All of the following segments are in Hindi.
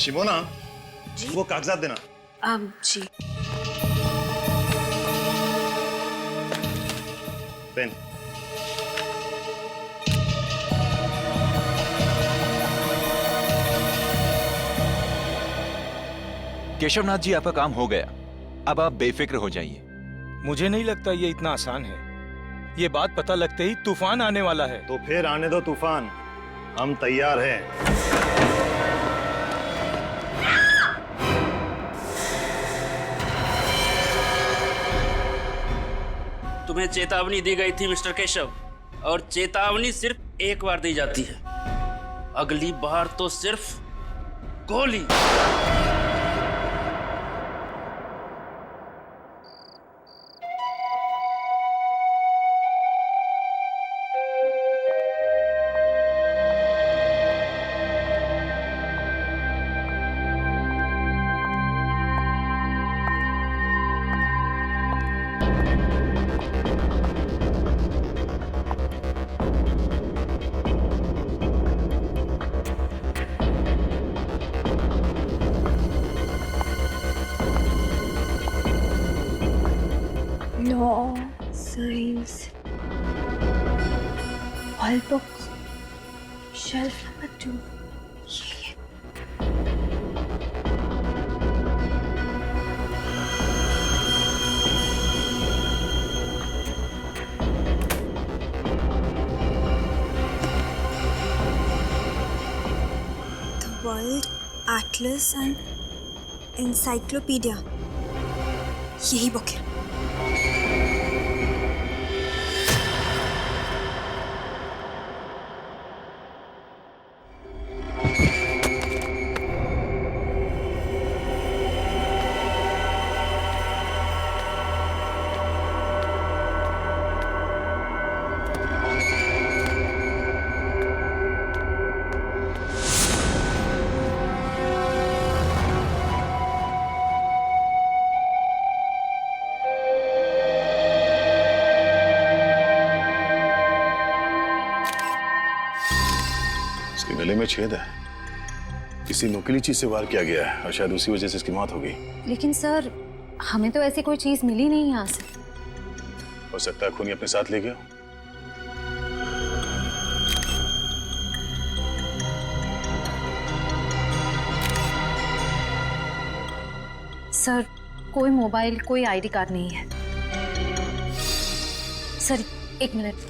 शिमोना, जी? वो कागजात देना। जी। पेन। केशवनाथ जी, आपका काम हो गया। अब आप बेफिक्र हो जाइए। मुझे नहीं लगता ये इतना आसान है। ये बात पता लगते ही तूफान आने वाला है। तो फिर आने दो तूफान, हम तैयार हैं। तुम्हें चेतावनी दी गई थी मिस्टर केशव, और चेतावनी सिर्फ एक बार दी जाती है, अगली बार तो सिर्फ गोली। Law, science, all books, shelf number 2. ये The World Atlas and Encyclopedia, यही बुक है। इसके गले में छेद है, किसी नुकीली चीज से वार किया गया है और शायद उसी वजह से इसकी मौत हो गई। लेकिन सर, हमें तो ऐसी कोई चीज मिली नहीं यहाँ से। हो सकता है खूनी अपने साथ ले गया। सर, कोई मोबाइल, कोई आईडी कार्ड नहीं है। सर, एक मिनट।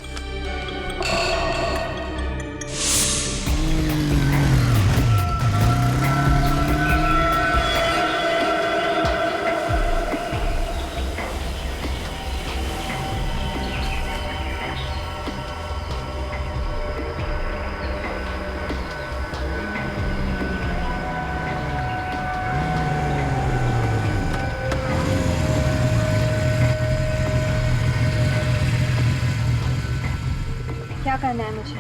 क्या करना है मुझे?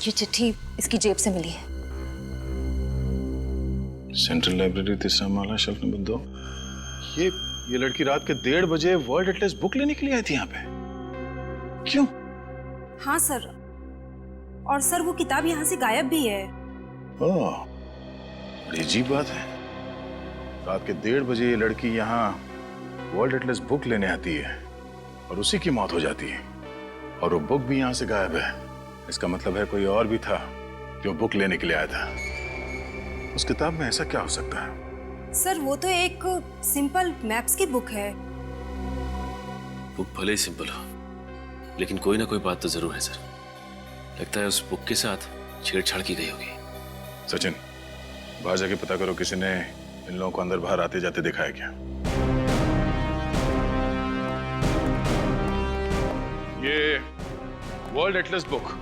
ये चिट्ठी इसकी जेब से मिली है। सेंट्रल लाइब्रेरी, तीसरा माला, शेल्फ नंबर 2। ये लड़की रात के 1:30 बजे वर्ल्ड एटलस बुक लेने के लिए आई थी यहाँ पे। क्यों? हाँ सर, और सर वो किताब यहाँ से गायब भी है। ओह, बड़ी अजीब बात है। रात के 1:30 बजे ये लड़की यहाँ वर्ल्ड एटलस बुक लेने आती है और उसी की मौत हो जाती है, और वो बुक भी यहाँ से गायब है। इसका मतलब है कोई और भी था जो बुक लेने के लिए आया था। उस किताब में ऐसा क्या हो सकता है? सर वो तो एक सिंपल मैप्स की बुक है। बुक भले ही सिंपल हो, लेकिन कोई ना कोई बात तो जरूर है सर। लगता है उस बुक के साथ छेड़छाड़ की गई होगी। सचिन, बाहर जाके पता करो किसी ने इन लोगों को अंदर बाहर आते जाते देखा है क्या। ये वर्ल्ड एटलस बुक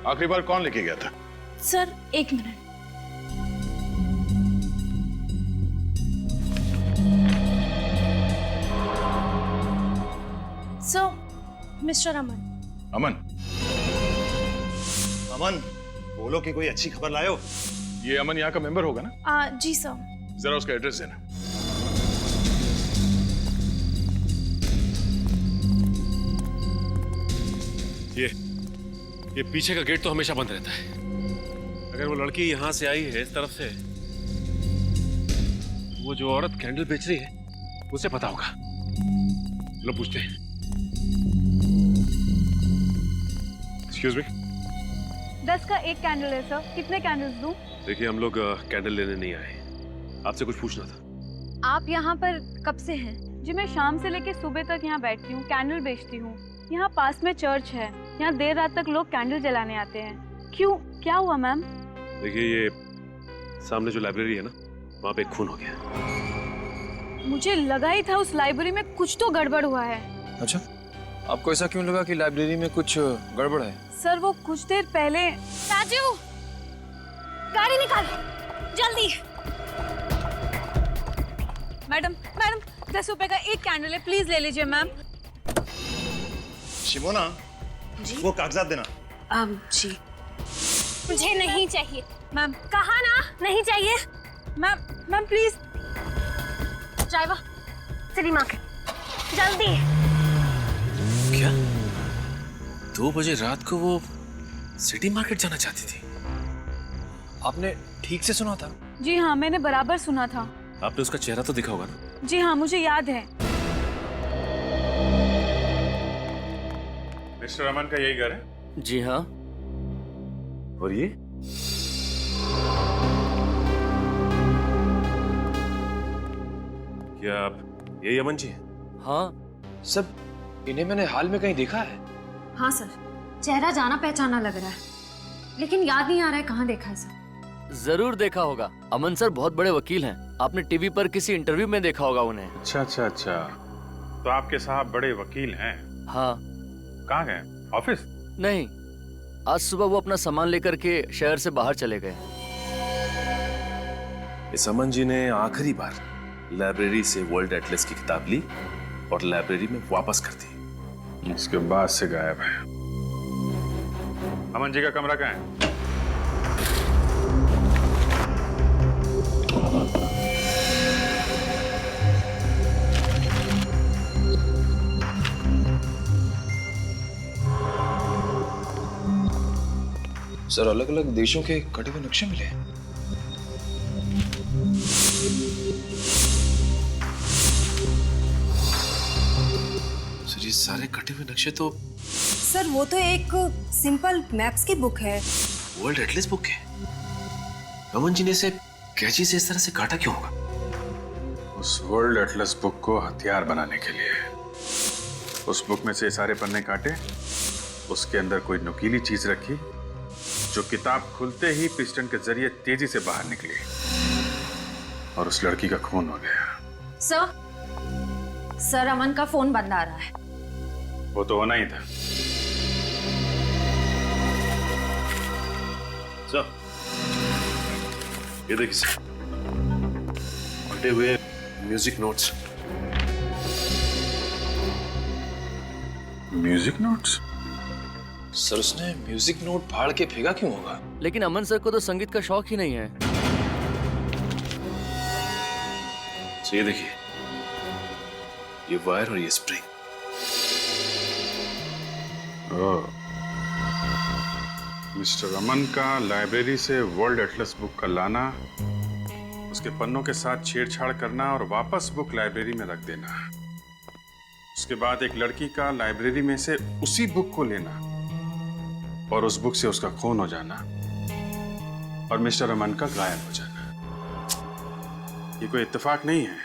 आखिरी बार कौन लेके गया था? सर एक मिनट। सो मिस्टर अमन। अमन? अमन, बोलो कि कोई अच्छी खबर लायो। ये अमन यहाँ का मेंबर होगा ना? जी सर। जरा उसका एड्रेस देना। ये पीछे का गेट तो हमेशा बंद रहता है। अगर वो लड़की यहां से आई है इस तरफ से, वो जो औरत कैंडल बेच रही है उसे पता होगा। लो पूछते हैं। Excuse me. 10 का एक कैंडल है सर, कितने कैंडल्स दूं? देखिए हम लोग कैंडल लेने नहीं आए, आपसे कुछ पूछना था। आप यहाँ पर कब से हैं? जी मैं शाम से लेकर सुबह तक यहाँ बैठती हूँ, कैंडल बेचती हूँ। यहाँ पास में चर्च है, यहाँ देर रात तक लोग कैंडल जलाने आते हैं। क्यों, क्या हुआ मैम? देखिए ये सामने जो लाइब्रेरी है ना, वहाँ पे एक खून हो गया। मुझे लगा ही था उस लाइब्रेरी में कुछ तो गड़बड़ हुआ है। अच्छा, आपको ऐसा क्यों लगा कि लाइब्रेरी में कुछ गड़बड़ है? सर वो कुछ देर पहले। राजू, गाड़ी निकाल जल्दी। मैडम 10 रुपए का एक कैंडल है, प्लीज ले लीजिए मैम। शिमोना, जी? वो कागजात देना। जी मुझे नहीं चाहिए मैम कहा ना, नहीं चाहिए। Ma'am please. Driver city market जल्दी। क्या 2 बजे रात को वो सिटी मार्केट जाना चाहती थी? आपने ठीक से सुना था? जी हाँ, मैंने बराबर सुना था। आपने उसका चेहरा तो देखा होगा ना? जी हाँ, मुझे याद है। मिस्टर अमन का यही घर है? जी हाँ। और ये क्या आप यही अमन जी हैं? हाँ सब इन्हें मैंने हाल में कहीं देखा है। हाँ सर, चेहरा जाना पहचाना लग रहा है, लेकिन याद नहीं आ रहा है कहाँ देखा है सर। जरूर देखा होगा, अमन सर बहुत बड़े वकील हैं, आपने टीवी पर किसी इंटरव्यू में देखा होगा उन्हें। अच्छा, तो आपके साहब बड़े वकील हैं? हाँ। कहाँ गए? ऑफिस? नहीं, आज सुबह वो अपना सामान लेकर के शहर से बाहर चले गए। इस अमन जी ने आखिरी बार लाइब्रेरी से वर्ल्ड एटलस की किताब ली और लाइब्रेरी में वापस कर दी। उसके बाद से गायब है। अमन जी का कमरा कहाँ है? सर अलग अलग देशों के कटे हुए नक्शे मिले हैं। सर ये सारे कटे हुए नक्शे तो सर वो तो एक सिंपल मैप्स की बुक है। वर्ल्ड एटलस बुक है। अमन जी ने इसे कैंची से इस तरह से काटा क्यों होगा? उस वर्ल्ड एटलस बुक को हथियार बनाने के लिए। उस बुक में से सारे पन्ने काटे, उसके अंदर कोई नुकीली चीज रखी जो किताब खुलते ही पिस्टन के जरिए तेजी से बाहर निकली और उस लड़की का खून हो गया। सर अमन का फोन बंद आ रहा है। वो तो होना ही था। सर ये देखिए सर, फटे हुए music notes. Music notes? Sir उसने म्यूजिक नोट फाड़ के फेंका क्यों होगा? लेकिन अमन सर को तो संगीत का शौक ही नहीं है। तो ये देखिए, ये वायर और ये स्प्रिंग। मिस्टर अमन का लाइब्रेरी से वर्ल्ड एटलस बुक का लाना, उसके पन्नों के साथ छेड़छाड़ करना और वापस बुक लाइब्रेरी में रख देना। उसके बाद एक लड़की का लाइब्रेरी में से उसी बुक को लेना और उस बुक से उसका खून हो जाना और मिस्टर अमन का गायब हो जाना। ये कोई इत्तेफाक नहीं है,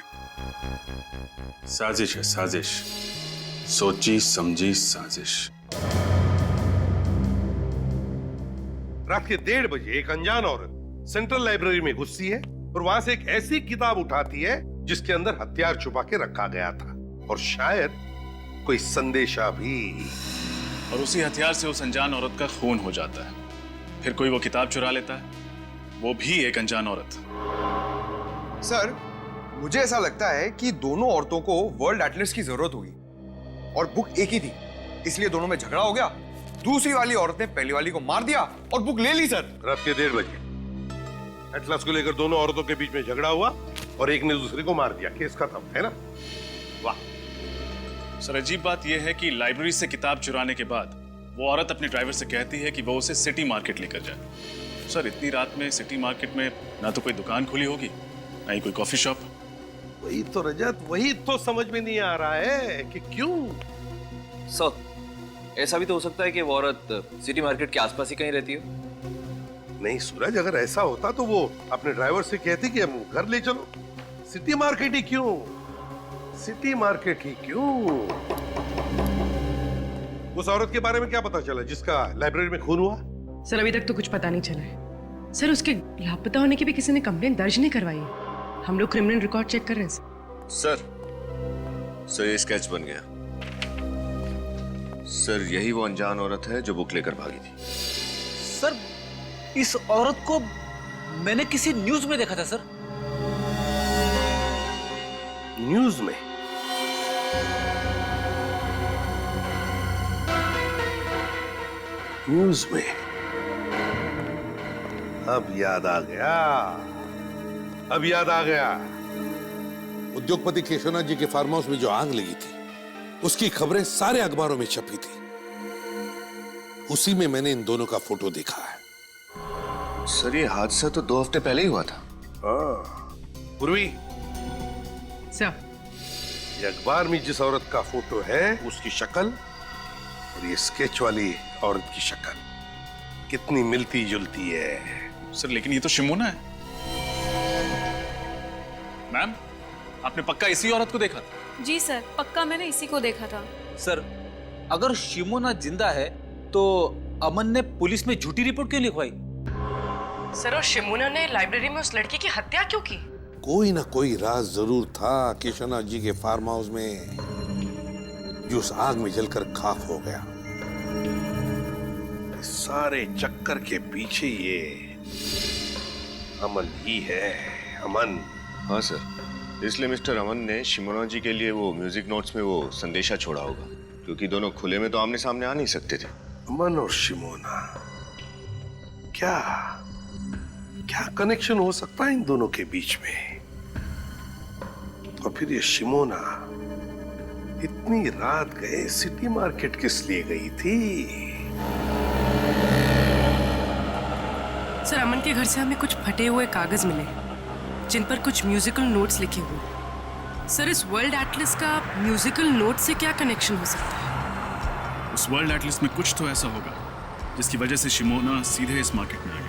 साजिश है, साजिश। सोची समझी साजिश। रात के 1:30 बजे एक अनजान औरत सेंट्रल लाइब्रेरी में घुसती है और वहां से एक ऐसी किताब उठाती है जिसके अंदर हथियार छुपा के रखा गया था और शायद कोई संदेशा भी। और उसी हथियार से उस अनजान औरत का खून हो जाता है। फिर कोई वो किताब चुरा लेता है, वो भी एक अनजान औरत। सर मुझे ऐसा लगता है कि दोनों औरतों को वर्ल्ड एटलस की जरूरत होगी और बुक एक ही थी, इसलिए दोनों में झगड़ा हो गया। दूसरी वाली औरत ने पहली वाली को मार दिया और बुक ले ली। सर रात के 1:30 बजे एटलस को लेकर दोनों औरतों के बीच में झगड़ा हुआ और एक ने दूसरे को मार दिया, केस खत्म, है ना? वाह। सर अजीब बात यह है कि लाइब्रेरी से किताब चुराने के बाद वो औरत अपने ड्राइवर से कहती है कि वो उसे सिटी मार्केट लेकर जाए। सर इतनी रात में सिटी मार्केट में ना तो कोई दुकान खुली होगी ना ही कोई कॉफी शॉप। वही तो रजत, वही तो समझ में नहीं आ रहा है कि क्यों। सर ऐसा भी तो हो सकता है कि वो औरत सिटी मार्केट के आसपास ही कहीं रहती हो। नहीं सूरज, अगर ऐसा होता तो वो अपने ड्राइवर से कहती कि हम घर ले चलो। सिटी मार्केट ही क्यों? सिटी मार्केट ही क्यों? उस औरत के बारे में क्या पता चला जिसका लाइब्रेरी में खून हुआ? सर अभी तक तो कुछ पता नहीं चला है। सर उसके लापता होने की भी किसी ने कंप्लेंट दर्ज नहीं करवाई है। हम लोग क्रिमिनल रिकॉर्ड चेक कर रहे हैं सर ये स्केच बन गया। सर यही वो अनजान औरत है जो बुक लेकर भागी थी। सर इस औरत को मैंने किसी न्यूज में देखा था सर। न्यूज में? न्यूज में? अब याद आ गया, अब याद आ गया। उद्योगपति केशवनाथ जी के फार्म हाउस में जो आग लगी थी उसकी खबरें सारे अखबारों में छपी थी। उसी में मैंने इन दोनों का फोटो देखा है। सर ये हादसा तो 2 हफ्ते पहले ही हुआ था। पूर्वी सर ये अखबार में जिस औरत का फोटो है उसकी शक्ल और ये स्केच वाली औरत की शक्ल कितनी मिलती जुलती है। सर लेकिन ये तो शिमोना है। मैम आपने पक्का इसी औरत को देखा था? जी सर, पक्का मैंने इसी को देखा था। सर अगर शिमोना जिंदा है तो अमन ने पुलिस में झूठी रिपोर्ट क्यों लिखवाई? सर और शिमोना ने लाइब्रेरी में उस लड़की की हत्या क्यों की? कोई ना कोई राज जरूर था केशवनाथ जी के फार्म हाउस में जो उस आग में जलकर खाक हो गया। सारे चक्कर के पीछे ये अमन ही है। अमन? हाँ सर, इसलिए मिस्टर अमन ने शिमोना जी के लिए वो म्यूजिक नोट्स में वो संदेशा छोड़ा होगा, क्योंकि दोनों खुले में तो आमने सामने आ नहीं सकते थे। अमन और शिमोना, क्या क्या कनेक्शन हो सकता है इन दोनों के बीच में? और फिर ये शिमोना इतनी रात गए सिटी मार्केट किस लिए गई थी? सर अमन के घर से हमें कुछ फटे हुए कागज मिले जिन पर कुछ म्यूजिकल नोट्स लिखे हुए। सर इस वर्ल्ड एटलस का म्यूजिकल नोट से क्या कनेक्शन हो सकता है? उस वर्ल्ड एटलस में कुछ तो ऐसा होगा जिसकी वजह से शिमोना सीधे इस मार्केट में आ गई।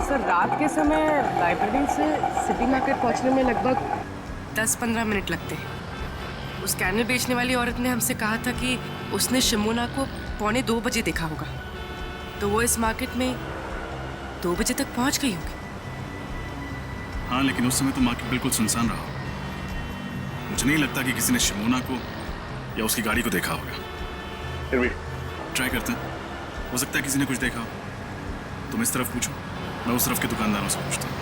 सर रात के समय लाइब्रेरी से सिटी मार्केट पहुंचने में लगभग 10-15 मिनट लगते हैं। उस कैनल बेचने वाली औरत ने हमसे कहा था कि उसने शिमोना को 1:45 बजे देखा होगा, तो वो इस मार्केट में 2 बजे तक पहुंच गई होगी। हाँ लेकिन उस समय तो मार्केट बिल्कुल सुनसान रहा। मुझे नहीं लगता कि किसी ने शिमोना को या उसकी गाड़ी को देखा होगा। फिर भी ट्राई करते हैं, हो सकता है किसी ने कुछ देखा हो। तुम इस तरफ पूछो, मैं उस तरफ के दुकानदारों से पूछता हूँ।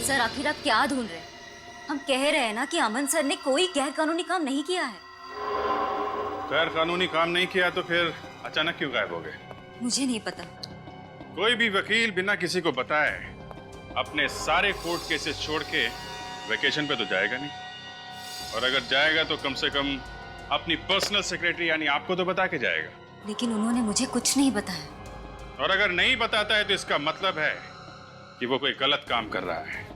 सर आखिर आप क्या ढूंढ रहे हैं? हम कह रहे हैं ना कि अमन सर ने कोई गैर कानूनी काम नहीं किया है। गैर कानूनी काम नहीं किया तो फिर अचानक क्यों गायब हो गए? मुझे नहीं पता। कोई भी वकील बिना किसी को बताए अपने सारे कोर्ट केसेस छोड़ के वेकेशन पे तो जाएगा नहीं, और अगर जाएगा तो कम से कम अपनी पर्सनल सेक्रेटरी यानी आपको तो बता के जाएगा। लेकिन उन्होंने मुझे कुछ नहीं बताया। और अगर नहीं बताता है तो इसका मतलब है कि वो कोई गलत काम कर रहा है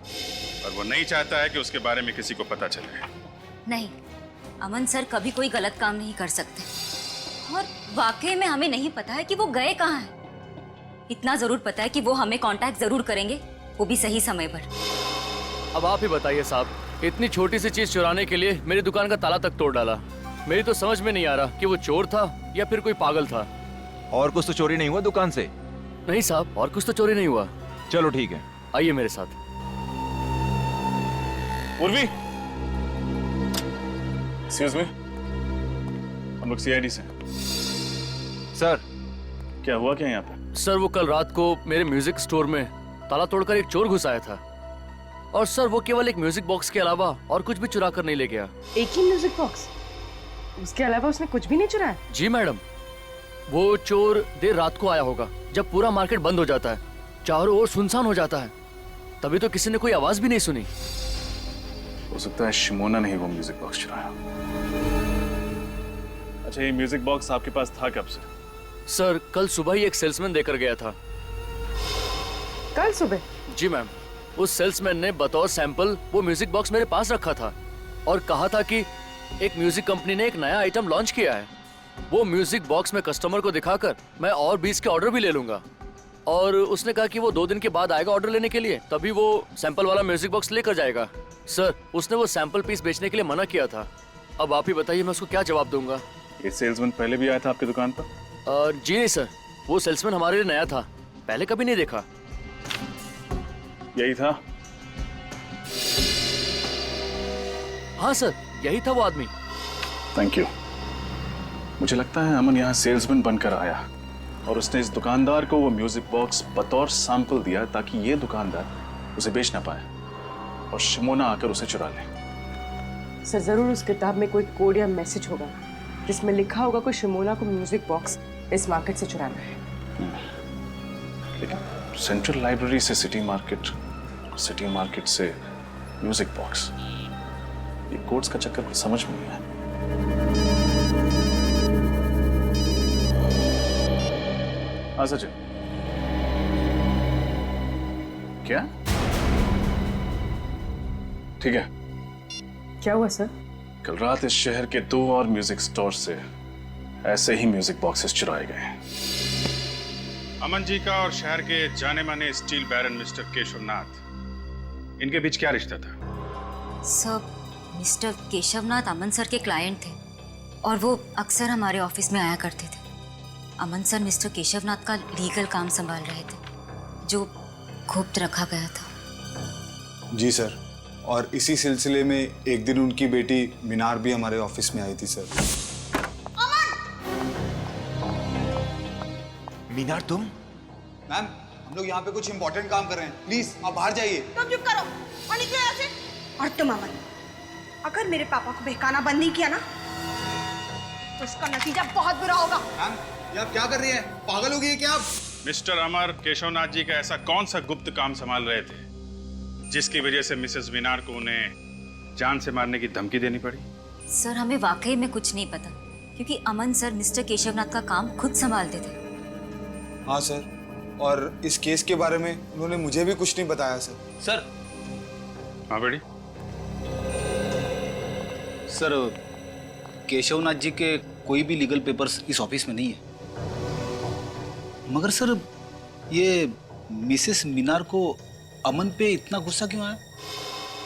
और वो नहीं चाहता है कि उसके बारे में किसी को पता चले। नहीं, अमन सर कभी कोई गलत काम नहीं कर सकते, और वाकई में हमें नहीं पता है कि वो गए कहाँ हैं। इतना जरूर पता है कि वो हमें कांटेक्ट जरूर करेंगे, वो भी सही समय पर। अब आप ही बताइए साहब, इतनी छोटी सी चीज चुराने के लिए मेरी दुकान का ताला तक तोड़ डाला। मेरी तो समझ में नहीं आ रहा कि वो चोर था या फिर कोई पागल था। और कुछ तो चोरी नहीं हुआ दुकान से? नहीं साहब, और कुछ तो चोरी नहीं हुआ। चलो ठीक है, आइए मेरे साथ। उर्वी, एक्सक्यूज मी, हम लोग सीआईडी से। सर क्या हुआ क्या यहाँ पे? सर वो कल रात को मेरे म्यूजिक स्टोर में ताला तोड़कर एक चोर घुस आया था और सर वो केवल एक म्यूजिक बॉक्स के अलावा और कुछ भी चुरा कर नहीं ले गया। एक ही म्यूजिक बॉक्स? उसके अलावा उसने कुछ भी नहीं चुराया? जी मैडम, वो चोर देर रात को आया होगा जब पूरा मार्केट बंद हो जाता है, चारों ओर सुनसान हो जाता है, तभी तो किसी ने कोई आवाज भी नहीं सुनी। हो सकता है शिमोना ने ही वो म्यूजिक बॉक्स चुराया। अच्छा, ये म्यूजिक बॉक्स आपके पास था कब से? सर कल सुबह ही एक सेल्समैन देकर गया था। कल सुबह? जी मैम, उस सेल्समैन ने बतौर सैंपल वो म्यूजिक बॉक्स मेरे पास रखा था और कहा था कि एक म्यूजिक कंपनी ने एक नया आइटम लॉन्च किया है, वो म्यूजिक बॉक्स में कस्टमर को दिखाकर मैं और 20 के ऑर्डर भी ले लूंगा। और उसने कहा कि वो 2 दिन के बाद आएगा ऑर्डर लेने के लिए, तभी वो सैंपल वाला म्यूजिक बॉक्स लेकर जाएगा। सर उसने वो सैंपल पीस बेचने के लिए मना किया था। अब आप ही बताइए मैं उसको क्या जवाब दूंगा। ये सेल्समैन पहले भी आया था आपकी दुकान पर? जी नहीं सर, वो सेल्समैन हमारे लिए नया था, पहले कभी नहीं देखा। यही था? हाँ सर, यही था वो आदमी। Thank you. मुझे लगता है अमन यहाँ सेल्समैन बनकर आया और उसने इस दुकानदार को वो म्यूजिक बॉक्स बतौर सैंपल दिया ताकि ये दुकानदार उसे बेच ना पाए और शिमोना आकर उसे चुरा ले। सर जरूर उस किताब में कोई कोड या मैसेज होगा जिसमें लिखा होगा कि शिमोना को म्यूजिक बॉक्स इस मार्केट से चुराना है। लेकिन सेंट्रल लाइब्रेरी से सिटी मार्केट से म्यूजिक बॉक्स, ये कोड्स का चक्कर कुछ समझ में नहीं आया। हाँ सचिन, क्या? ठीक है। क्या हुआ सर? कल रात इस शहर के 2 और म्यूजिक स्टोर से ऐसे ही म्यूजिक बॉक्सेस चुराए गए। अमन जी का और शहर के जाने माने स्टील बैरन मिस्टर केशवनाथ, इनके बीच क्या रिश्ता था? सब मिस्टर केशवनाथ अमन सर के क्लाइंट थे और वो अक्सर हमारे ऑफिस में आया करते थे। अमन सर मिस्टर केशवनाथ का लीगल काम संभाल रहे थे जो गुप्त रखा गया था। जी सर, और इसी सिलसिले में एक दिन उनकी बेटी मीनार भी हमारे ऑफिस में आई थी सर। मीनार तुम? मैम, हम लोग यहाँ पे कुछ इम्पोर्टेंट काम कर रहे हैं, प्लीज आप बाहर जाइए। तुम चुप करो और निकलो यहाँ से। और तुम अमन, अगर मेरे पापा को बहकाना बंद नहीं किया ना तो उसका नतीजा बहुत बुरा होगा। मैम, ये आप क्या कर रही हैं? पागल हो गई है क्या आप? मिस्टर अमर केशवनाथ जी का ऐसा कौन सा गुप्त काम संभाल रहे थे जिसकी वजह से मिसेस मीनार को उन्हें जान से मारने की धमकी देनी पड़ी? सर हमें वाकई में कुछ नहीं पता क्योंकि अमन सर मिस्टर केशवनाथ का काम खुद संभालते थे। हाँ सर, और इस केस के बारे में उन्होंने मुझे भी कुछ नहीं बताया सर। सर। हाँ बेटी। सर केशवनाथ जी के कोई भी लीगल पेपर्स इस ऑफिस में नहीं है, मगर सर ये मिसेस मीनार को अमन पे इतना गुस्सा क्यों आया?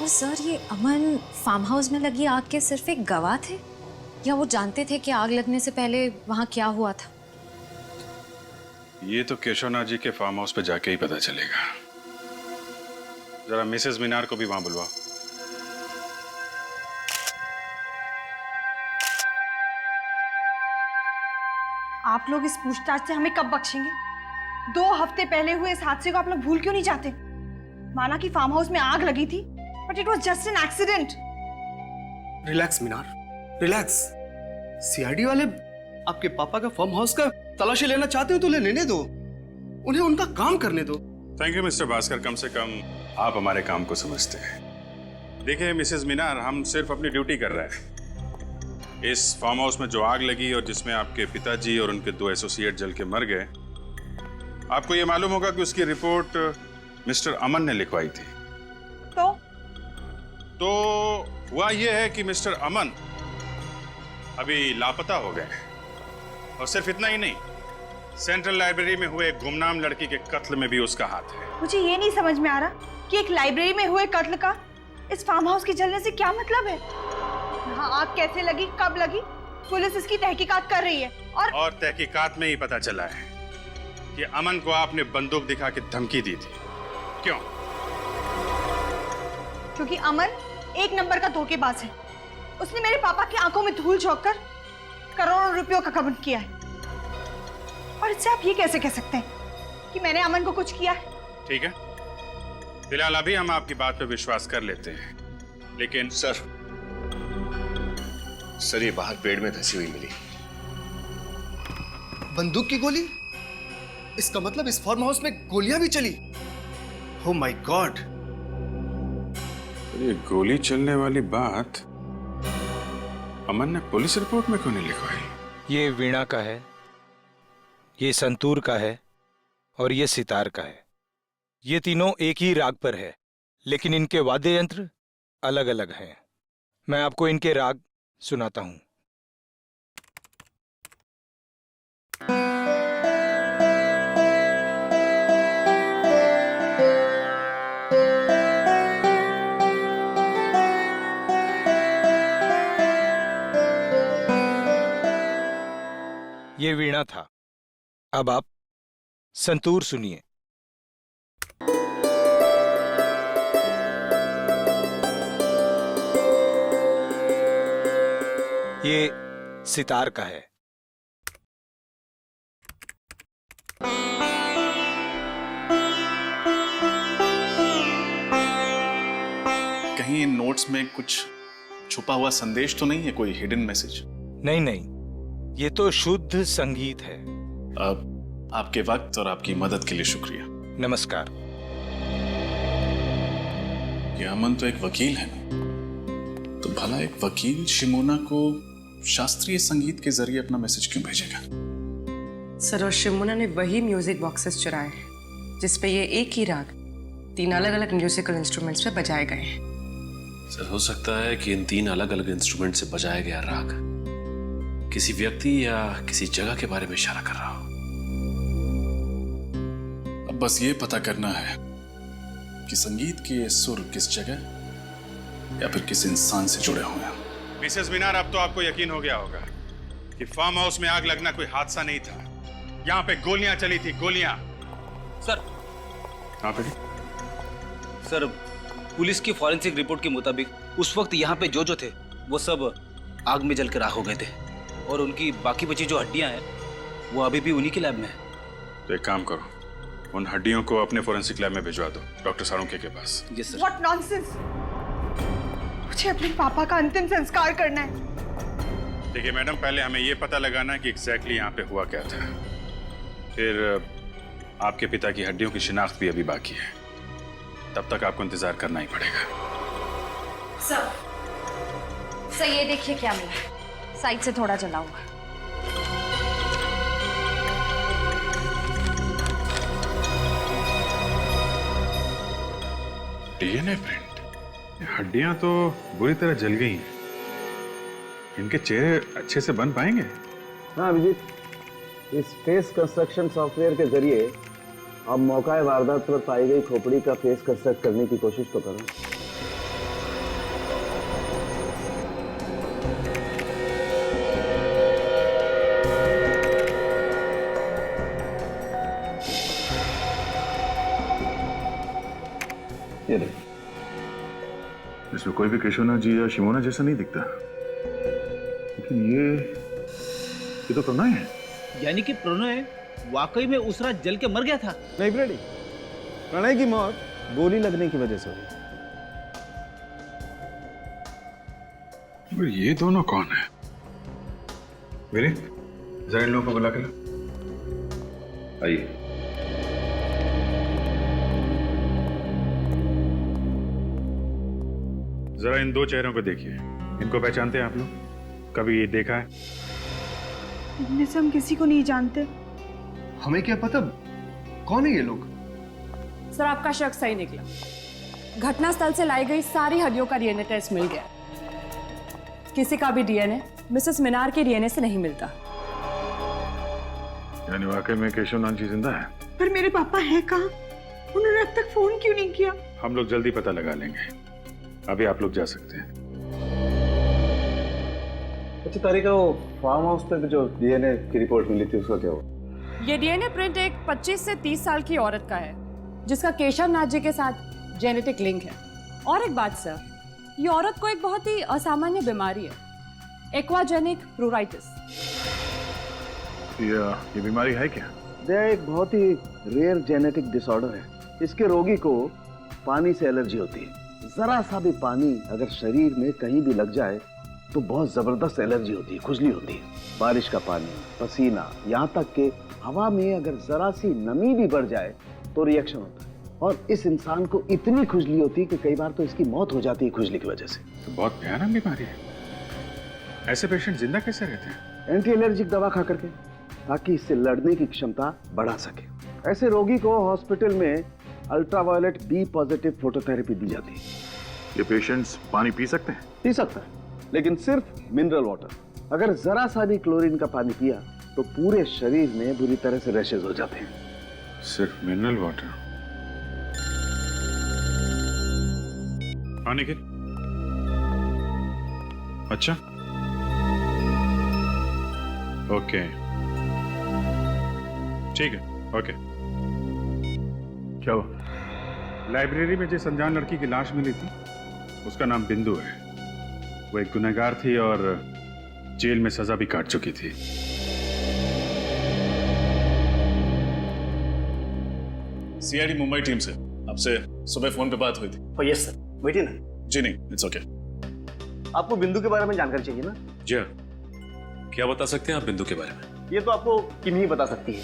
और सर ये अमन फार्म हाउस में लगी आग के सिर्फ एक गवाह थे या वो जानते थे कि आग लगने से पहले वहां क्या हुआ था? ये तो केशवनाथ जी के फार्म हाउस पे जाके ही पता चलेगा। जरा मिसेस मीनार को भी वहां बुलवाओ। आप लोग इस पूछताछ से हमें कब बख्शेंगे? 2 हफ्ते पहले हुए इस हादसे को आप लोग भूल क्यों नहीं जाते? माना कि फार्म हाउस में आग लगी थी, but it was just an accident. Relax Minar, relax. CID वाले आपके पापा का फार्म हाउस का तलाशी लेना चाहते हो तो लेने दो, उन्हें उनका काम करने दो। थैंक यू मिस्टर भास्कर, कम से कम आप हमारे काम को समझते हैं। देखिए मिसेस मीनार, हम सिर्फ अपनी ड्यूटी कर रहे हैं। इस फार्म हाउस में जो आग लगी और जिसमें आपके पिताजी और उनके 2 एसोसिएट जल के मर गए, आपको ये मालूम होगा कि उसकी रिपोर्ट मिस्टर अमन ने लिखवाई थी। तो हुआ यह है कि मिस्टर अमन अभी लापता हो गए, और सिर्फ इतना ही नहीं, सेंट्रल लाइब्रेरी में हुए गुमनाम लड़की के कत्ल में भी उसका हाथ है। मुझे ये नहीं समझ में आ रहा कि एक लाइब्रेरी में हुए कत्ल का इस फार्म हाउस के जलने से क्या मतलब है? यहाँ आग कैसे लगी, कब लगी, पुलिस इसकी तहकीकात कर रही है। और तहकीकात में ही पता चला है कि अमन को आपने बंदूक दिखा के धमकी दी थी। क्यों? क्योंकि अमन एक नंबर का धोखेबाज है। उसने मेरे पापा की आंखों में धूल झोंककर करोड़ों रुपयों का कबूल किया है, और इससे आप ये कैसे कह सकते हैं कि मैंने अमन को कुछ किया है? ठीक है, फिलहाल अभी हम आपकी बात पे विश्वास कर लेते हैं, लेकिन सर ये बाहर पेड़ में धंसी हुई मिली। बंदूक की गोली? इसका मतलब इस फार्म हाउस में गोलियां भी चली। Oh my God. ये गोली चलने वाली बात अमन ने पुलिस रिपोर्ट में क्यों नहीं लिखवाई? ये वीणा का है, ये संतूर का है और ये सितार का है। ये तीनों एक ही राग पर है, लेकिन इनके वाद्य यंत्र अलग अलग हैं। मैं आपको इनके राग सुनाता हूं। ये वीणा था। अब आप संतूर सुनिए। ये सितार का है। कहीं इन नोट्स में कुछ छुपा हुआ संदेश तो नहीं है, कोई हिडन मैसेज? नहीं नहीं, ये तो शुद्ध संगीत है। अब आपके वक्त और आपकी मदद के लिए शुक्रिया। नमस्कार। ये अमन तो एक वकील है ना, तो भला एक वकील शिमोना को शास्त्रीय संगीत के जरिए अपना मैसेज क्यों भेजेगा? सर, और शिमोना ने वही म्यूजिक बॉक्सेस चुराए जिसपे ये एक ही राग 3 अलग अलग म्यूजिकल इंस्ट्रूमेंट्स पे बजाए गए हैं। सर, हो सकता है कि इन 3 अलग अलग इंस्ट्रूमेंट से बजाया गया राग किसी व्यक्ति या किसी जगह के बारे में इशारा कर रहा हो। अब बस ये पता करना है कि संगीत के ये सुर किस जगह या फिर किस इंसान से जुड़े हुए हैं। मिसेस मीनार, अब तो आपको यकीन हो गया होगा कि फार्म हाउस में आग लगना कोई हादसा नहीं था। यहाँ पे गोलियां चली थी, गोलियां। सर, हाँ बेटी। सर, पुलिस की फॉरेंसिक रिपोर्ट के मुताबिक उस वक्त यहाँ पे जो थे वो सब आग में जलकर राख हो गए थे, और उनकी बाकी बची जो हड्डियां हैं वो अभी भी उन्हीं के लैब में है। तो एक काम करो, उन हड्डियों को अपने फोरेंसिक लैब में भिजवा दो, डॉक्टर सारुंखे के पास। Yes sir. What nonsense! मुझे अपने पापा का अंतिम संस्कार करना है। देखिए मैडम, पहले हमें ये पता लगाना है कि एग्जैक्टली यहाँ पे हुआ क्या था। फिर आपके पिता की हड्डियों की शिनाख्त भी अभी बाकी है, तब तक आपको इंतजार करना ही पड़ेगा। सर ये देखिए क्या मिला, साइड से थोड़ा जला हुआ। DNA print. हड्डियां तो बुरी तरह जल गई हैं। इनके चेहरे अच्छे से बन पाएंगे? हाँ अभिजीत, इस फेस कंस्ट्रक्शन सॉफ्टवेयर के जरिए आप मौका वारदात पर पाई गई खोपड़ी का फेस कंस्ट्रक्ट करने की कोशिश तो करो। ये देखिए, इसमें कोई भी केशवनाथ जी या शिमोना जैसा नहीं दिखता, लेकिन ये तो प्रणय है। यानी कि प्रणय वाकई में उस रात जल के मर गया था? नहीं प्रणय, प्रणय की मौत गोली लगने की वजह से हुई। और ये दोनों कौन है? मेरे जरा इन लोगों को बुला के लो। आइए। जरा इन 2 चेहरों को देखिए, इनको पहचानते हैं आप लोग? कभी ये देखा है? इनमें से हम किसी को नहीं जानते। हमें क्या पता कौन है ये लोग? सर, आपका शक सही निकला। घटनास्थल से लाई गई सारी हड्डियों का डीएनए टेस्ट मिल गया। किसी का भी डीएनए मिसेस मीनार के डीएनए से नहीं मिलता। यानी वाकई में केशवनाथ जी जिंदा है? पर मेरे पापा हैं कहाँ? उन्होंने अब तक फोन क्यों नहीं किया? हम लोग जल्दी पता लगा लेंगे, अभी आप लोग जा सकते हैं। अच्छा तारिका, वो फार्म हाउस पे जो डीएनए की रिपोर्ट मिली थी उसका क्या हुआ? ये डीएनए प्रिंट एक 25 से 30 साल की औरत का है जिसका केशव नाथ जी के साथ जेनेटिक लिंक है। और एक बात सर, ये औरत को एक बहुत ही असामान्य बीमारी है, एक्वाजेनिक प्लूराइटिस। ये बीमारी है क्या? यह एक बहुत ही रेयर जेनेटिक डिसऑर्डर है। इसके रोगी को पानी से एलर्जी होती है। जरा सा भी पानी अगर शरीर में कहीं भी लग जाए तो बहुत जबरदस्त एलर्जी होती है, खुजली होती है। बारिश का पानी, पसीना, यहाँ तक कि हवा में अगर जरा सी नमी भी बढ़ जाए तो रिएक्शन होता है। और इस इंसान को इतनी खुजली होती है कि कई बार तो इसकी मौत हो जाती है खुजली की वजह से। तो बहुत भयानक बीमारी है। ऐसे पेशेंट जिंदा कैसे रहते हैं? एंटी एलर्जिक दवा खा करके, ताकि इससे लड़ने की क्षमता बढ़ा सके। ऐसे रोगी को हॉस्पिटल में अल्ट्रावायलेट बी पॉजिटिव फोटोथेरेपी दी जाती है। ये पेशेंट्स पानी पी सकते हैं? पी सकता है, लेकिन सिर्फ मिनरल वाटर। अगर जरा सा भी क्लोरीन का पानी पिया तो पूरे शरीर में बुरी तरह से रैशेज हो जाते हैं। सिर्फ मिनरल वाटर? पानी के? अच्छा, ओके, ठीक है, ओके। क्या हुआ? लाइब्रेरी में जिस अनजान लड़की की लाश मिली थी उसका नाम बिंदु है। वो एक गुनहगार थी और जेल में सजा भी काट चुकी थी। सीआईडी मुंबई टीम से आपसे सुबह फोन पे बात हुई थी। यस सर, बैठिए ना। जी नहीं, इट्स ओके। आपको बिंदु के बारे में जानकारी चाहिए ना? जी हाँ, क्या बता सकते हैं आप बिंदु के बारे में? ये तो आपको किमी ही बता सकती है।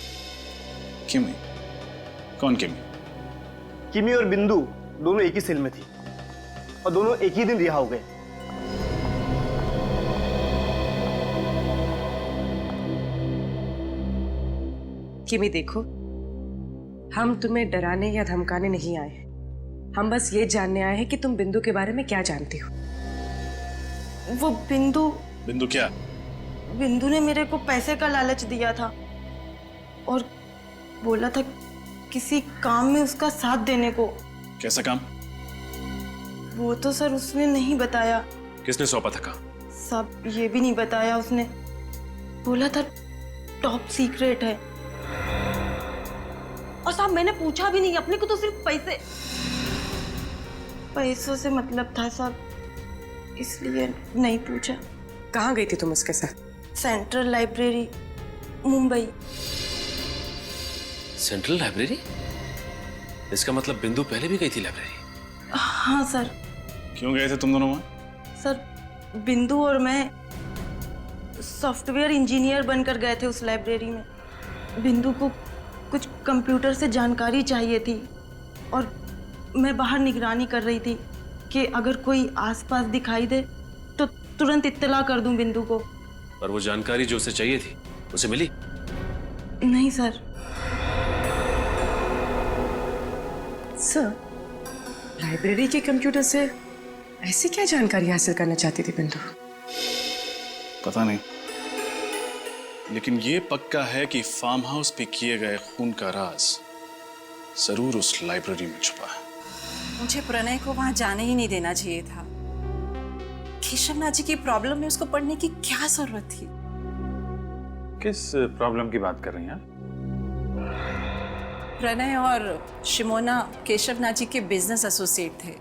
किमी? कौन किमी? किमी और बिंदु दोनों एक ही सेल में थी और दोनों एक ही दिन रिहा हो गए। किमी देखो, हम तुम्हें डराने या धमकाने नहीं आए हैं। हम बस ये जानने आए हैं कि तुम बिंदु के बारे में क्या जानती हो। वो बिंदु क्या? बिंदु ने मेरे को पैसे का लालच दिया था और बोला था किसी काम में उसका साथ देने को। कैसा काम? वो तो सर उसने नहीं बताया। किसने सौंपा था काम? सब ये भी नहीं बताया उसने। बोला था टॉप सीक्रेट है। और साहब मैंने पूछा भी नहीं, अपने को तो सिर्फ पैसों से मतलब था साहब, इसलिए नहीं पूछा। कहाँ गई थी तुम उसके साथ? Central library, Mumbai. Central library? इसका मतलब बिंदु पहले भी गई थी लाइब्रेरी? हाँ सर। क्यों गए थे तुम दोनों वहां? सर बिंदु और मैं सॉफ्टवेयर इंजीनियर बनकर गए थे उस लाइब्रेरी में। बिंदु को कुछ कंप्यूटर से जानकारी चाहिए थी और मैं बाहर निगरानी कर रही थी कि अगर कोई आसपास दिखाई दे तो तुरंत इत्तला कर दूं बिंदु को। और वो जानकारी जो उसे चाहिए थी उसे मिली? नहीं सर। सर, लाइब्रेरी के कंप्यूटर से ऐसी क्या जानकारी हासिल करना चाहती थी बिंदु? पता नहीं, लेकिन ये पक्का है कि फार्म हाउस पे किए गए खून का राज जरूर उस लाइब्रेरी में छुपा है। मुझे प्रणय को वहां जाने ही नहीं देना चाहिए था। केशवनाथ जी की प्रॉब्लम में उसको पढ़ने की क्या जरूरत थी? किस प्रॉब्लम की बात कर रही हैं? प्रणय और शिमोना केशवनाथ जी के बिजनेस एसोसिएट थे।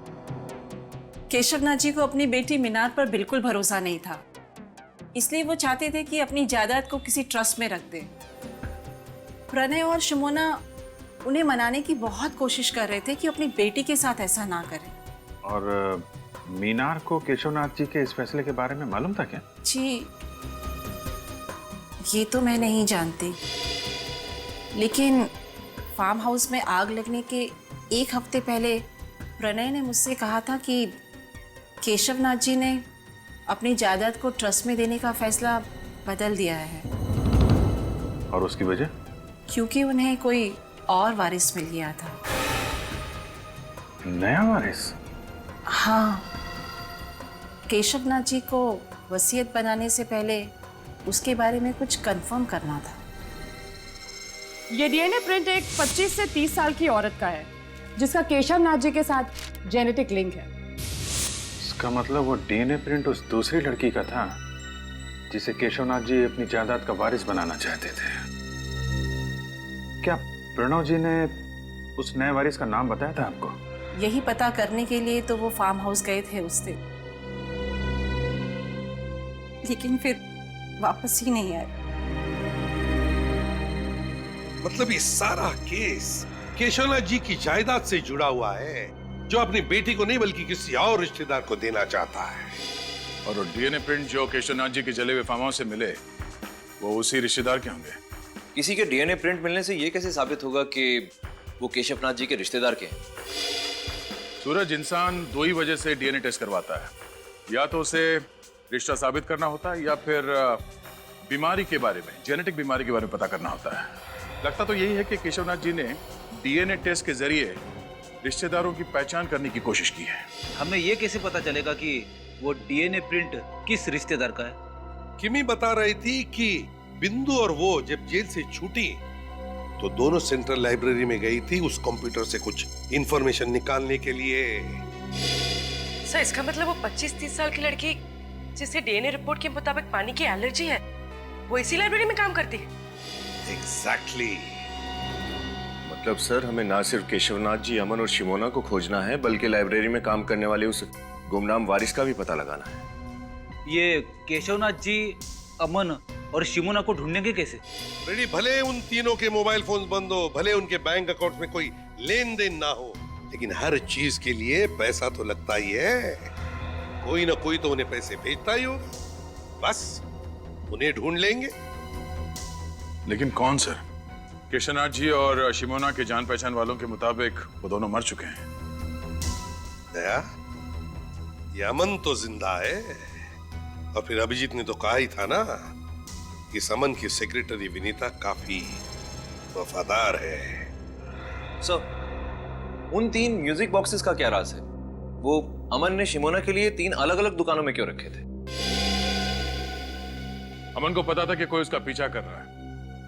केशवनाथ जी को अपनी बेटी मीनार पर बिल्कुल भरोसा नहीं था, इसलिए वो चाहते थे कि अपनी जायदाद को किसी ट्रस्ट में रख दे। प्रणय और शिमोना उन्हें मनाने की बहुत कोशिश कर रहे थे कि अपनी बेटी के साथ ऐसा ना करें। और मीनार को केशवनाथ जी के इस फैसले के बारे में मालूम था क्या? जी, ये तो मैं नहीं जानती, लेकिन फार्म हाउस में आग लगने के एक हफ्ते पहले प्रणय ने मुझसे कहा था कि केशवनाथ जी ने अपनी जायदाद को ट्रस्ट में देने का फैसला बदल दिया है। और उसकी वजह? क्योंकि उन्हें कोई और वारिस मिल गया था। नया वारिस? हाँ, केशवनाथ जी को वसीयत बनाने से पहले उसके बारे में कुछ कंफर्म करना था। ये डीएनए प्रिंट एक 25 से 30 साल की औरत का है जिसका केशवनाथ जी के साथ जेनेटिक लिंक है। इसका मतलब वो डीएनए प्रिंट उस दूसरी लड़की का था जिसे केशवनाथ जी अपनी जायदाद का वारिस बनाना चाहते थे। क्या प्रणव जी ने उस नए वारिस का नाम बताया था आपको? यही पता करने के लिए तो वो फार्म हाउस गए थे उस दिन, लेकिन फिर वापस ही नहीं आए। मतलब ये सारा केस केशवनाथ जी की जायदाद से जुड़ा हुआ है जो अपनी बेटी को नहीं बल्कि किसी और रिश्तेदार को देना चाहता है। और वो डीएनए प्रिंट जो केशवनाथ जी के जले हुए फार्म हाउस से मिले वो उसी रिश्तेदार के होंगे। किसी के डीएनए प्रिंट मिलने से ये कैसे साबित होगा कि वो केशवनाथ जी के रिश्तेदार के हैं? सूरज, इंसान दो ही वजह से डीएनए टेस्ट करवाता है, या तो उसे रिश्ता साबित करना होता है या फिर बीमारी के बारे में, जेनेटिक बीमारी के बारे में पता करना होता है। लगता तो यही है कि केशवनाथ जी ने डीएनए टेस्ट के जरिए रिश्तेदारों की पहचान करने की कोशिश की है। हमें ये कैसे पता चलेगा कि वो डीएनए प्रिंट किस रिश्तेदार का है? किमी बता रही थी कि बिंदु और वो जब जेल से छूटी तो दोनों सेंट्रल लाइब्रेरी में गई थी उस कंप्यूटर से कुछ इंफॉर्मेशन निकालने के लिए। सर इसका मतलब वो 25-30 साल की लड़की जिसे डीएनए रिपोर्ट के मुताबिक पानी की एलर्जी है वो इसी लाइब्रेरी में काम करती है? एग्जैक्टली। मतलब सर, हमें ना सिर्फ केशवनाथ जी, अमन और शिमोना को खोजना है बल्कि लाइब्रेरी में काम करने वाले उस गुमनाम वारिस का भी पता लगाना है। ये केशवनाथ जी, अमन और शिमोना को ढूंढेंगे कैसे? रेडी, भले उन तीनों के मोबाइल फोन बंद हो, भले उनके बैंक अकाउंट में कोई लेन देन ना हो, लेकिन हर चीज के लिए पैसा तो लगता ही है। कोई ना कोई तो उन्हें पैसे भेजता ही होगा। बस उन्हें ढूंढ लेंगे। लेकिन कौन सर? केशवनाथ जी और शिमोना के जान पहचान वालों के मुताबिक वो दोनों मर चुके हैं। दया, ये अमन तो जिंदा है, और फिर अभिजीत ने तो कहा ही था ना कि अमन की सेक्रेटरी विनीता काफी वफादार है। सर, उन 3 म्यूजिक बॉक्सेस का क्या राज है? वो अमन ने शिमोना के लिए 3 अलग-अलग दुकानों में क्यों रखे थे? अमन को पता था कि कोई उसका पीछा कर रहा है,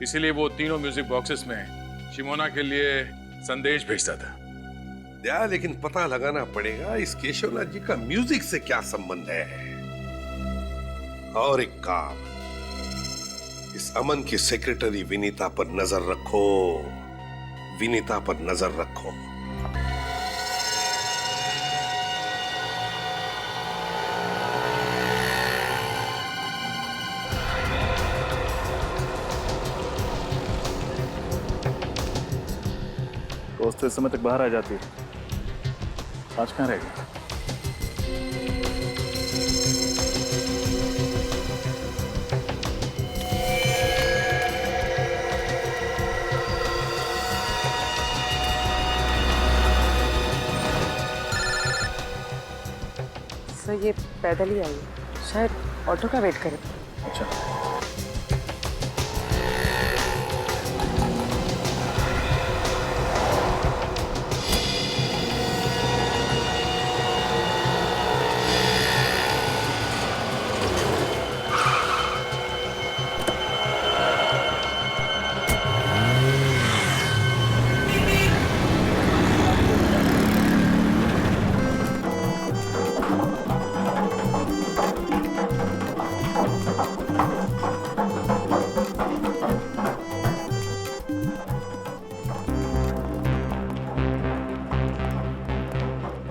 इसीलिए वो तीनों म्यूजिक बॉक्सेस में शिमोना के लिए संदेश भेजता था। दया, लेकिन पता लगाना पड़ेगा इस केशवनाथ जी का म्यूजिक से क्या संबंध है। और एक काम, इस अमन की सेक्रेटरी विनीता पर नजर रखो, विनीता पर नजर रखो। दोस्त इस समय तक बाहर आ जाती है, आज कहाँ रहेगा? सर ये पैदल ही आई है, शायद ऑटो का वेट करे। अच्छा,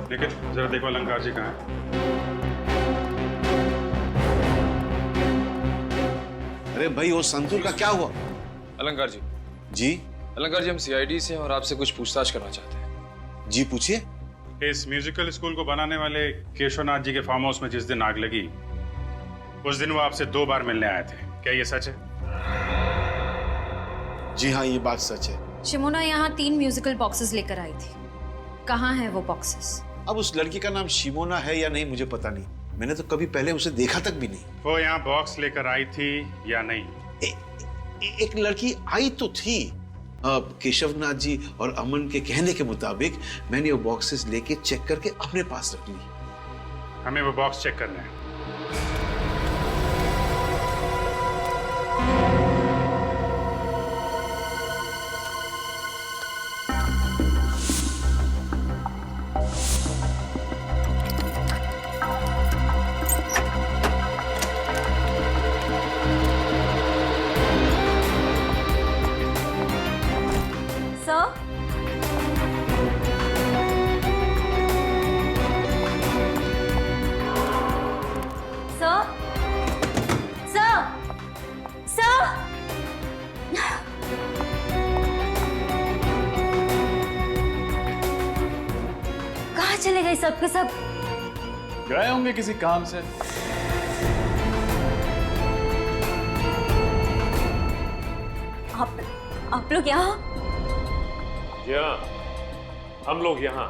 लेकिन जरा देखो अलंकार जी कहाँ हैं? अरे भाई, वो संतूर का क्या हुआ? अलंकार जी। जी? अलंकार जी, हम सीआईडी से हैं और आपसे कुछ पूछताछ करना चाहते हैं। जी पूछिए। इस म्यूजिकल स्कूल को बनाने वाले केशवनाथ जी के फार्म हाउस में जिस दिन आग लगी, उस दिन वो आपसे 2 बार मिलने आए थे, क्या ये सच है? जी हाँ, ये बात सच है। शिमोना यहाँ 3 म्यूजिकल बॉक्सेस लेकर आई थी। कहाँ हैं वो बॉक्सेस? अब उस लड़की का नाम शिमोना है या नहीं मुझे पता नहीं, मैंने तो कभी पहले उसे देखा तक भी नहीं। वो यहाँ बॉक्स लेकर आई थी या नहीं? एक लड़की आई तो थी। केशवनाथ जी और अमन के कहने के मुताबिक मैंने वो बॉक्सेस लेके चेक करके अपने पास रख ली। हमें वो बॉक्स चेक करना है। चले गए सब के सब? गए होंगे किसी काम से। आप लोग यहाँ? जी हाँ, हम लोग यहाँ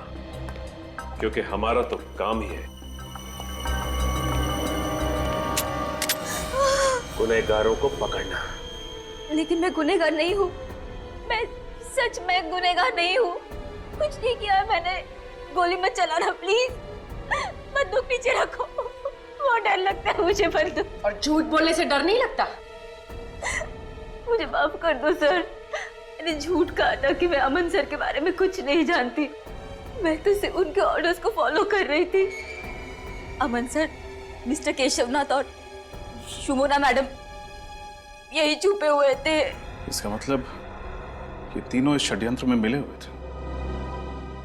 क्योंकि हमारा तो काम ही है गुनहगारों को पकड़ना। लेकिन मैं गुनहगार नहीं हूँ, मैं सच में गुनहगार नहीं हूँ। कुछ नहीं किया है मैंने। गोली मत चलाना प्लीज, बंदूक पीछे रखो, बहुत डर लगता है मुझे बंदूक। और झूठ बोलने से डर नहीं लगता? मुझे माफ कर दो सर, मैंने झूठ कहा था कि मैं अमन सर के बारे में कुछ नहीं जानती। मैं तो सिर्फ उनके ऑर्डर्स को फॉलो कर रही थी। अमन सर, मिस्टर केशवनाथ और शुमोना मैडम यही छुपे हुए थे। इसका मतलब ये तीनों इस षड्यंत्र में मिले हुए थे।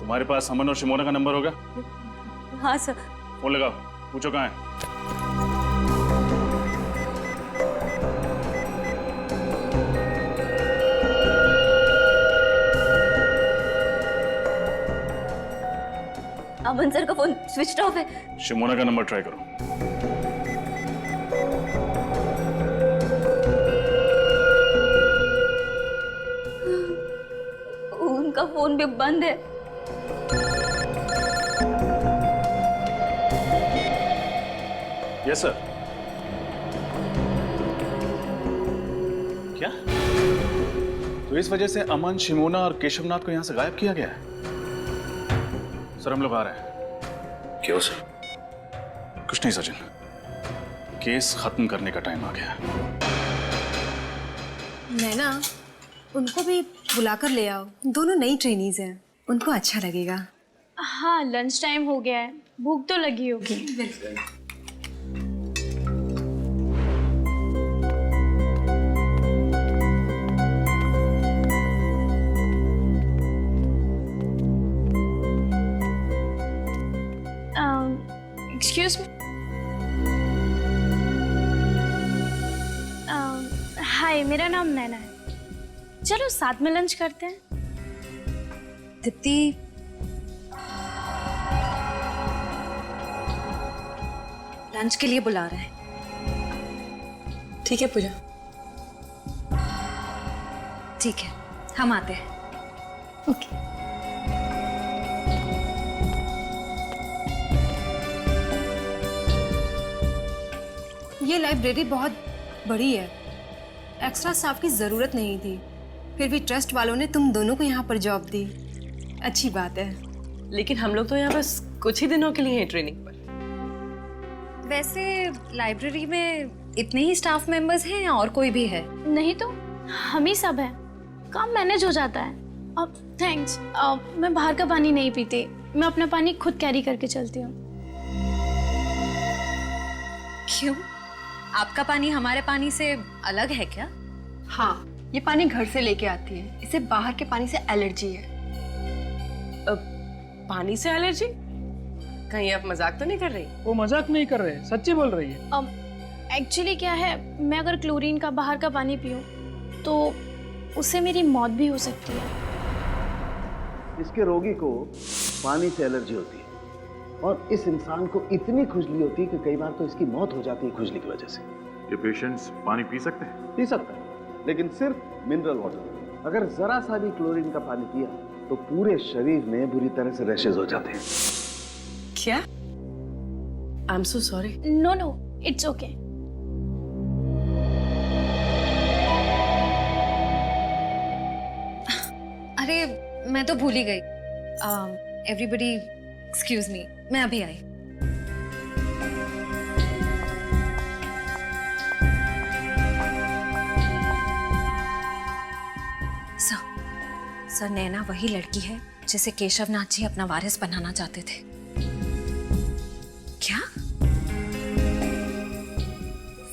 तुम्हारे पास अमन और शिमोना का नंबर होगा? हाँ सर। फोन लगाओ, पूछो कहाँ है। अमन सर का फोन स्विच ऑफ है। शिमोना का नंबर ट्राई करो। उनका फोन भी बंद है। Yes sir. क्या? तो इस वजह से अमन, शिमोना और केशवनाथ को यहां से गायब किया गया है? सर हम लोग आ रहे हैं। क्यों सर? कुछ नहीं सचिन, केस खत्म करने का टाइम आ गया। नैना, उनको भी बुलाकर ले आओ। दोनों नई ट्रेनीज हैं, उनको अच्छा लगेगा। हाँ, लंच टाइम हो गया है, भूख तो लगी होगी। बिल्कुल। Excuse me. हाय, मेरा नाम नैना है। चलो साथ में लंच करते हैं। दीप्ति, लंच के लिए बुला रहे हैं। ठीक है पूजा। ठीक है, हम आते हैं। ओके। ये लाइब्रेरी बहुत बड़ी है, एक्स्ट्रा स्टाफ की जरूरत नहीं थी, फिर भी ट्रस्ट वालों ने तुम दोनों को यहाँ पर जॉब दी। अच्छी बात है। लेकिन हम लोग तो यहाँ बस कुछ ही दिनों के लिए हैं ट्रेनिंग पर। वैसे लाइब्रेरी में इतने ही स्टाफ मेंबर्स हैं या और कोई भी है? नहीं तो हम ही सब हैं, काम मैनेज हो जाता है। अब थैंक्स, मैं बाहर का पानी नहीं पीती, मैं अपना पानी खुद कैरी करके चलती हूँ। क्यों? आपका पानी हमारे पानी से अलग है क्या? हाँ, ये पानी घर से लेके आती है, इसे बाहर के पानी से एलर्जी है। पानी से एलर्जी? कहीं आप मजाक तो नहीं कर रही? वो मजाक नहीं कर रहे, सच्ची बोल रही है। एक्चुअली क्या है, मैं अगर क्लोरीन का बाहर का पानी पीऊँ तो उससे मेरी मौत भी हो सकती है। इसके रोगी को पानी से एलर्जी होती है और इस इंसान को इतनी खुजली होती है कि कई बार तो इसकी मौत हो जाती है खुजली की वजह से। ये पेशेंट्स पानी पी सकते हैं? पी सकता है, लेकिन सिर्फ मिनरल वाटर। अगर जरा सा भी क्लोरीन का पानी पिया तो पूरे शरीर में बुरी तरह से रैशेज हो जाते हैं। क्या? I am so sorry. No no, it's okay. अरे मैं तो भूल ही गई। एवरीबडी एक्सक्यूज मी, मैं अभी आई। सर, नैना वही लड़की है जिसे केशवनाथ जी अपना वारिस बनाना चाहते थे। क्या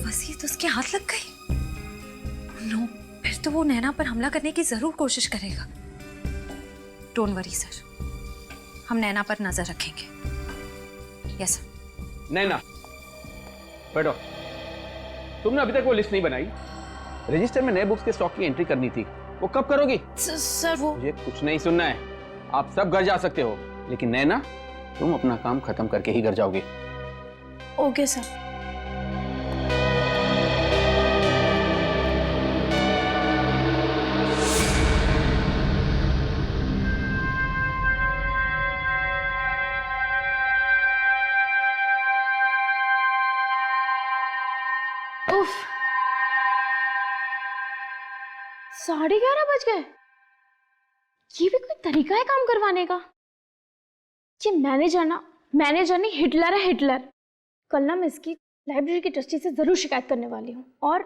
वसीयत उसके हाथ लग गई? नो, फिर तो वो नैना पर हमला करने की जरूर कोशिश करेगा। डोंट वरी सर, हम नैना पर नजर रखेंगे। Yes sir. नैना, बैठो। तुमने अभी तक वो लिस्ट नहीं बनाई। रजिस्टर में नए बुक्स के स्टॉक की एंट्री करनी थी, वो कब करोगी? सर वो मुझे कुछ नहीं सुनना है। आप सब घर जा सकते हो, लेकिन नैना तुम अपना काम खत्म करके ही घर जाओगे। Okay sir. उफ, 11:30 बज गए। ये भी कोई तरीका है काम करवाने का? ये मैनेजर नहीं हिटलर है, हिटलर। कल ना मैं इसकी लाइब्रेरी की ट्रस्टी से जरूर शिकायत करने वाली हूँ। और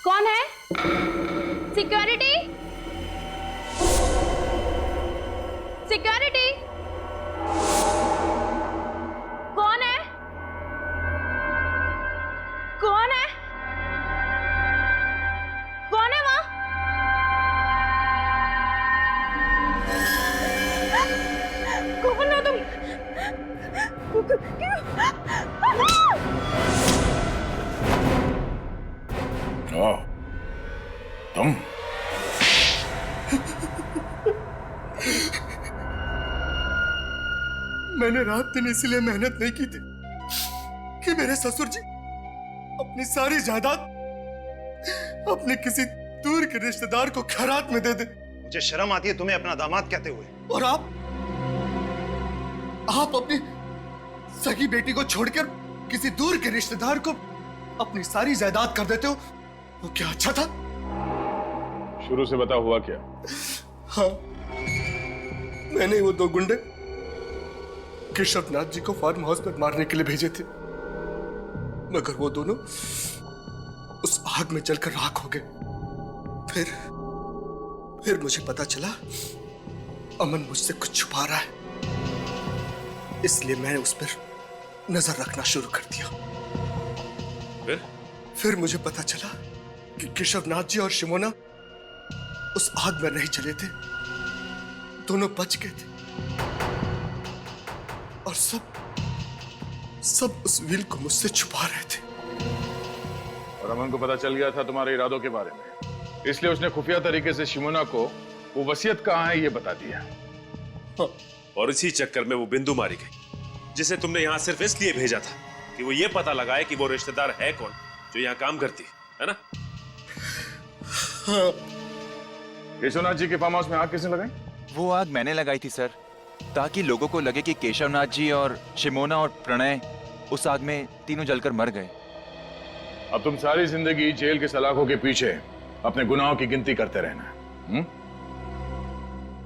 कौन है? सिक्योरिटी, सिक्योरिटी, कौन है? कौन है? कौन है वहां? कौन हो तुम? ओ, तुम मैंने रात दिन इसलिए मेहनत नहीं की थी कि मेरे ससुर जी अपनी सारी जायदाद अपने किसी दूर के रिश्तेदार को खैरात में दे दे। मुझे शर्म आती है तुम्हें अपना दामाद कहते हुए। और आप अपनी सगी बेटी को छोड़कर किसी दूर के रिश्तेदार को अपनी सारी जायदाद कर देते हो, वो क्या अच्छा था? शुरू से बता हुआ क्या? हाँ, मैंने वो 2 गुंडे केशव नाथ जी को फार्म हाउस पर मारने के लिए भेजे थे, मगर वो दोनों उस आग में जलकर राख हो गए। फिर मुझे पता चला अमन मुझसे कुछ छुपा रहा है, इसलिए मैंने उस पर नजर रखना शुरू कर दिया। फिर मुझे पता चला कि केशव नाथ जी और शिमोना उस आग में नहीं जले थे, दोनों बच गए थे। और सब उस व्हील को मुझसे छुपा रहे थे। और अमन को पता चल गया था तुम्हारे इरादों के बारे में, इसलिए उसने खुफिया तरीके से शिमोना को वो वसीयत कहाँ है ये बता दिया। और इसी चक्कर में वो बिंदु मारी गई, जिसे तुमने यहाँ सिर्फ इसलिए भेजा था कि वो ये पता लगाए कि वो रिश्तेदार है कौन जो यहाँ काम करती है ना? केशवनाथ जी के फार्म हाउस में आग किसने लगाई? वो आग मैंने लगाई थी सर, ताकि लोगों को लगे कि केशवनाथ जी और शिमोना और प्रणय उस आग में तीनों जलकर मर गए। अब तुम सारी जिंदगी जेल के सलाखों के पीछे अपने गुनाहों की गिनती करते रहना।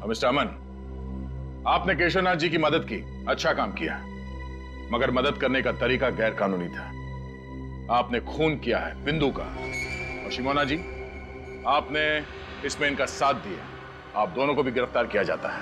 अब मिस्टर अमन, आपने केशवनाथ जी की मदद की, अच्छा काम किया, मगर मदद करने का तरीका गैर कानूनी था। आपने खून किया है बिंदु का, और शिमोना जी आपने इसमें इनका साथ दिया। आप दोनों को भी गिरफ्तार किया जाता है।